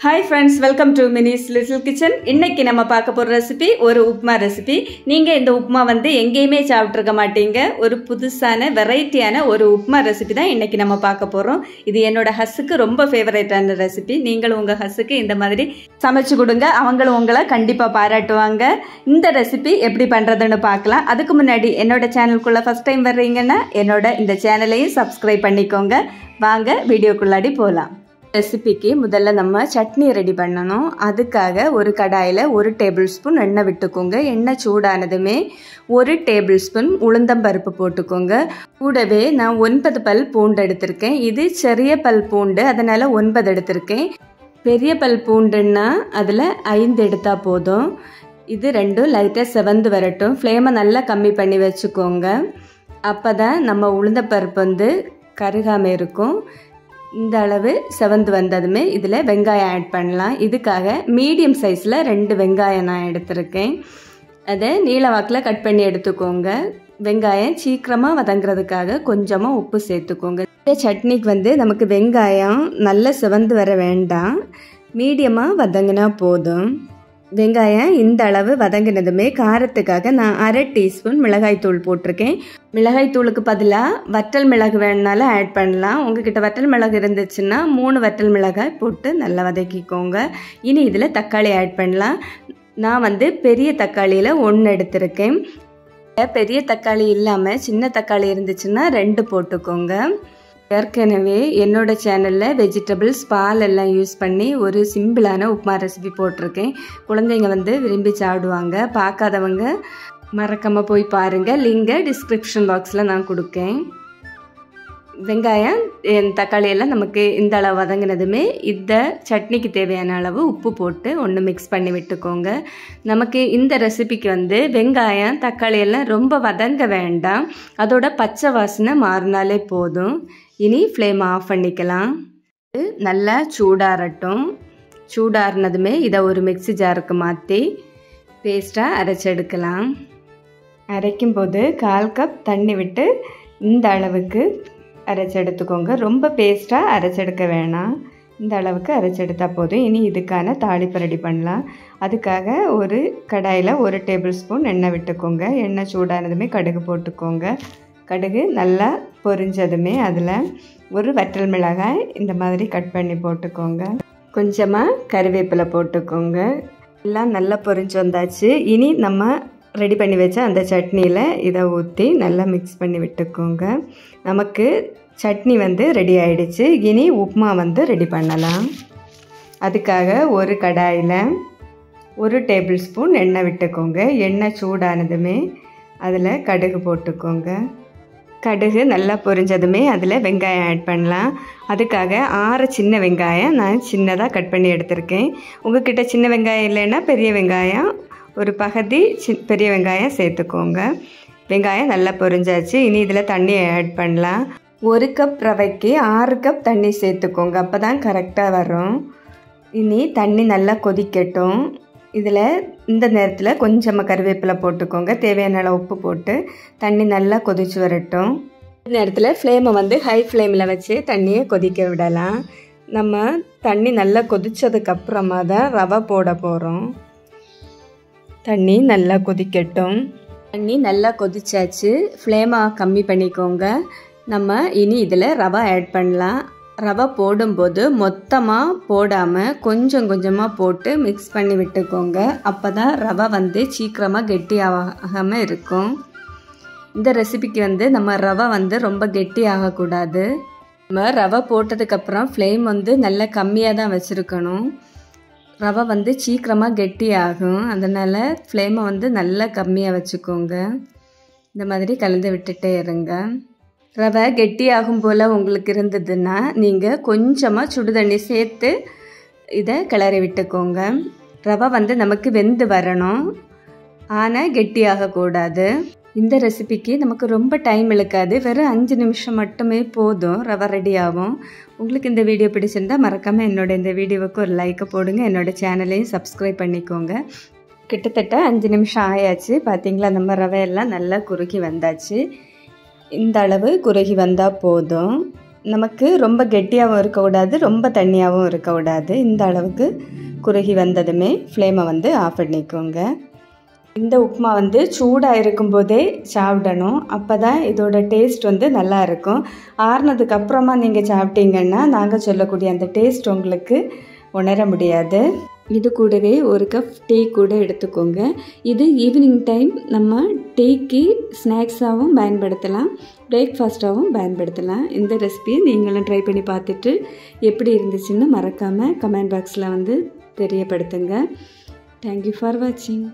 Hi friends, welcome to minislittlekitchen. இன்னைக்கு நம்ம பார்க்க போற ரெசிபி ஒரு உப்மா ரெசிபி. நீங்க இந்த உப்மா எங்கேயுமே சாப்பிட்டிருக்க மாட்டீங்க. ஒரு புதுசான வெரைட்டியான ஒரு உப்மா ரெசிபி தான் இன்னைக்கு நம்ம பார்க்க போறோம். இது என்னோட ஹஸ்ஸுக்கு ரொம்ப ஃபேவரட்டான ரெசிபி. நீங்களும் உங்க ஹஸ்ஸுக்கு இந்த மாதிரி சமைச்சு கொடுங்க. அவங்களும் உங்களை கண்டிப்பா பாராட்டுவாங்க. இந்த ரெசிபி எப்படி பண்றதுன்னு பார்க்கலாம். அதுக்கு முன்னாடி என்னோட சேனலுக்குள்ள ஃபர்ஸ்ட் டைம் வர்றீங்கன்னா என்னோட இந்த சேனலையும் சப்ஸ்கிரைப் பண்ணிக்கோங்க. வாங்க வீடியோக்குள்ளாடி போலாம். ரெசிபிக்கு முதல்ல நம்ம சட்னி ரெடி பண்ணணும். அதுக்காக ஒரு கடாயில் 1 டேபிள் ஸ்பூன் எண்ணெய் விட்டுக்கோங்க. எண்ணெய் சூடானதுமே 1 டேபிள் ஸ்பூன் உளுந்தம்பருப்பு போட்டுக்கோங்க. கூடவே நான் 9 பல் பூண்டு எடுத்திருக்கேன். இது சிறிய பல் பூண்டு, அதனால் 9 எடுத்திருக்கேன். பெரிய பல் பூண்டுன்னா அதில் 5 எடுத்தால் போதும். இது ரெண்டும் லைட்டாக செவந்து வரட்டும். ஃப்ளேமை நல்லா கம்மி பண்ணி வச்சுக்கோங்க. அப்போ தான் நம்ம உளுந்தம்பருப்பு கருகாமல் இருக்கும். இந்த அளவு செவந்து வந்ததுமே இதில் வெங்காயம் ஆட் பண்ணலாம். இதுக்காக மீடியம் சைஸில் 2 வெங்காயம் நான் எடுத்திருக்கேன். அதை நீல வாக்கில் கட் பண்ணி எடுத்துக்கோங்க. வெங்காயம் சீக்கிரமாக வதங்குறதுக்காக கொஞ்சமாக உப்பு சேர்த்துக்கோங்க. இந்த சட்னிக்கு நமக்கு வெங்காயம் நல்லா செவந்து வர வேண்டாம், மீடியமாக வதங்கினா போதும். வெங்காயம் இந்த அளவு வதங்கினதுமே காரத்துக்காக நான் 1/2 டீஸ்பூன் மிளகாய்த்தூள் போட்டிருக்கேன். மிளகாய்த்தூளுக்கு பதிலாக வற்றல் மிளகு வேணுனாலும் ஆட் பண்ணலாம். உங்ககிட்ட வற்றல் மிளகு இருந்துச்சுன்னா 3 வற்றல் மிளகாய் போட்டு நல்லா வதக்கிக்கோங்க. இனி இதில் தக்காளி ஆட் பண்ணலாம். நான் பெரிய தக்காளியில் 1 எடுத்திருக்கேன். பெரிய தக்காளி இல்லாமல் சின்ன தக்காளி இருந்துச்சுன்னா 2 போட்டுக்கோங்க. ஏற்கனவே என்னோட சேனலில் வெஜிடபிள்ஸ் பால் எல்லாம் யூஸ் பண்ணி ஒரு சிம்பிளான உப்மா ரெசிபி போட்டிருக்கேன். குழந்தைங்க விரும்பி சாப்பிடுவாங்க. பார்க்காதவங்க மறக்காமல் போய் பாருங்கள். லிங்கை டிஸ்கிரிப்ஷன் பாக்ஸில் நான் கொடுக்கேன். வெங்காயம் தக்காளி எல்லாம் நமக்கு இந்த அளவு வதங்கினதுமே இந்த சட்னிக்கு தேவையான அளவு உப்பு போட்டு ஒன்று மிக்ஸ் பண்ணி விட்டுக்கோங்க. நமக்கு இந்த ரெசிபிக்கு வெங்காயம் தக்காளி எல்லாம் ரொம்ப வதங்க வேண்டாம், அதோட பச்சை வாசனை மாறினாலே போதும். இனி ஃப்ளேம் ஆஃப் பண்ணிக்கலாம். நல்லா சூடாறட்டும். சூடாறினதுமே இதை ஒரு மிக்ஸி ஜாருக்கு மாற்றி பேஸ்ட்டாக அரைச்செடுக்கலாம். அரைக்கும்போது 1/4 கப் தண்ணி விட்டு இந்த அளவுக்கு அரைச்செடுத்துக்கோங்க. ரொம்ப பேஸ்ட்டாக அரைச்செடுக்க வேணாம், இந்த அளவுக்கு அரைச்செடுத்தால் போதும். இனி இதுக்கான தாளிப்பு ரெடி பண்ணலாம். அதுக்காக ஒரு கடாயில் 1 டேபிள் ஸ்பூன் எண்ணெய் விட்டுக்கோங்க. எண்ணெய் சூடானதுமே கடுகு போட்டுக்கோங்க. கடுகு நல்லா பொரிஞ்சதுமே அதில் ஒரு வற்றல் மிளகாய் இந்த மாதிரி கட் பண்ணி போட்டுக்கோங்க. கொஞ்சமாக கறிவேப்பிலை போட்டுக்கோங்க. எல்லாம் நல்லா பொரிஞ்சு வந்தாச்சு. இனி நம்ம ரெடி பண்ணி வச்ச அந்த சட்னியில் இதை ஊற்றி நல்லா மிக்ஸ் பண்ணி விட்டுக்கோங்க. நமக்கு சட்னி ரெடி ஆகிடுச்சு. இனி உப்மா ரெடி பண்ணலாம். அதுக்காக ஒரு கடாயில் 1 டேபிள் ஸ்பூன் எண்ணெய் விட்டுக்கோங்க. எண்ணெய் சூடானதுமே அதில் கடுகு போட்டுக்கோங்க. கடுகு நல்லா பொரிஞ்சதுமே அதில் வெங்காயம் ஆட் பண்ணலாம். அதுக்காக 6 சின்ன வெங்காயம் நான் சின்னதாக கட் பண்ணி எடுத்திருக்கேன். உங்கள்கிட்ட சின்ன வெங்காயம் இல்லைன்னா பெரிய வெங்காயம் ஒரு பகுதி பெரிய வெங்காயம் சேர்த்துக்கோங்க. வெங்காயம் நல்லா பொரிஞ்சாச்சு. இனி இதில் தண்ணி ஆட் பண்ணலாம். 1 கப் ரவைக்கு 6 கப் தண்ணி சேர்த்துக்கோங்க, அப்போ தான் கரெக்டாக வரும். இனி தண்ணி நல்லா கொதிக்கட்டும். இதில் இந்த நேரத்தில் கொஞ்சமாக கறிவேப்பிலை போட்டுக்கோங்க. தேவையான அளவு உப்பு போட்டு தண்ணி நல்லா கொதிச்சு வரட்டும். இந்த நேரத்தில் ஃப்ளேமை ஹை ஃப்ளேமில் வச்சு தண்ணியை கொதிக்க விடலாம். நம்ம தண்ணி நல்லா கொதித்ததுக்கப்புறமா தான் ரவை போட போகிறோம். தண்ணி நல்லா கொதிக்கட்டும். தண்ணி நல்லா கொதிச்சாச்சு. ஃப்ளேமை கம்மி பண்ணிக்கோங்க. நம்ம இனி இதில் ரவை ஆட் பண்ணலாம். ரவை போடும்போது மொத்தமாக போடாமல் கொஞ்சம் கொஞ்சமாக போட்டு மிக்ஸ் பண்ணி விட்டுக்கோங்க. அப்போ தான் ரவை சீக்கிரமாக கெட்டி ஆகாமல் இருக்கும். இந்த ரெசிபிக்கு நம்ம ரவை ரொம்ப கெட்டி ஆகக்கூடாது. நம்ம ரவை போட்டதுக்கப்புறம் ஃப்ளேம் நல்லா கம்மியாக தான் வச்சுருக்கணும். ரவை சீக்கிரமாக கெட்டி ஆகும், அதனால் ஃப்ளேமை நல்லா கம்மியாக வச்சுக்கோங்க. இந்த மாதிரி கலந்து விட்டுட்டே இருங்க. ரவை கெட்டியாகும் போல் உங்களுக்கு இருந்ததுன்னா நீங்கள் கொஞ்சமாக சுடு தண்ணி சேர்த்து இதை கிளறி விட்டுக்கோங்க. ரவை நமக்கு வெந்து வரணும், ஆனால் கெட்டியாகக்கூடாது. இந்த ரெசிபிக்கு நமக்கு ரொம்ப டைம் இழுக்காது. வெறும் 5 நிமிஷம் மட்டுமே போதும், ரவை ரெடி ஆகும். உங்களுக்கு இந்த வீடியோ பிடிச்சிருந்தால் மறக்காமல் என்னோட இந்த வீடியோவுக்கு ஒரு லைக்கை போடுங்க. என்னோடய சேனலையும் சப்ஸ்கிரைப் பண்ணிக்கோங்க. கிட்டத்தட்ட 5 நிமிஷம் ஆயாச்சு. பார்த்திங்களா, நம்ம ரவையெல்லாம் நல்லா குறுகி வந்தாச்சு. இந்த அளவு குறுகி வந்தால் போதும். நமக்கு ரொம்ப கெட்டியாகவும் இருக்கக்கூடாது, ரொம்ப தண்ணியாகவும் இருக்கக்கூடாது. இந்த அளவுக்கு குறுகி வந்ததுமே ஃப்ளேமை வந்து ஆஃப் பண்ணிக்கோங்க. இந்த உப்புமா வந்து சூடாக இருக்கும்போதே சாப்பிடணும். அப்போ தான் இதோட டேஸ்ட் வந்து நல்லா இருக்கும். ஆறுனதுக்கு அப்புறமா நீங்கள் சாப்பிட்டீங்கன்னா நாங்கள் சொல்லக்கூடிய அந்த டேஸ்ட் உங்களுக்கு உணர முடியாது. இது கூடவே ஒரு கப் டீ கூட எடுத்துக்கோங்க. இது ஈவினிங் டைம் நம்ம டீக்கு ஸ்நாக்ஸாகவும் பயன்படுத்தலாம், பிரேக்ஃபாஸ்ட்டாகவும் பயன்படுத்தலாம். இந்த ரெசிபியை நீங்களும் ட்ரை பண்ணி பார்த்துட்டு எப்படி இருந்துச்சுன்னு மறக்காமல் கமெண்ட் பாக்ஸில் வந்து தெரியப்படுத்துங்க. தேங்க்யூ ஃபார் வாட்சிங்.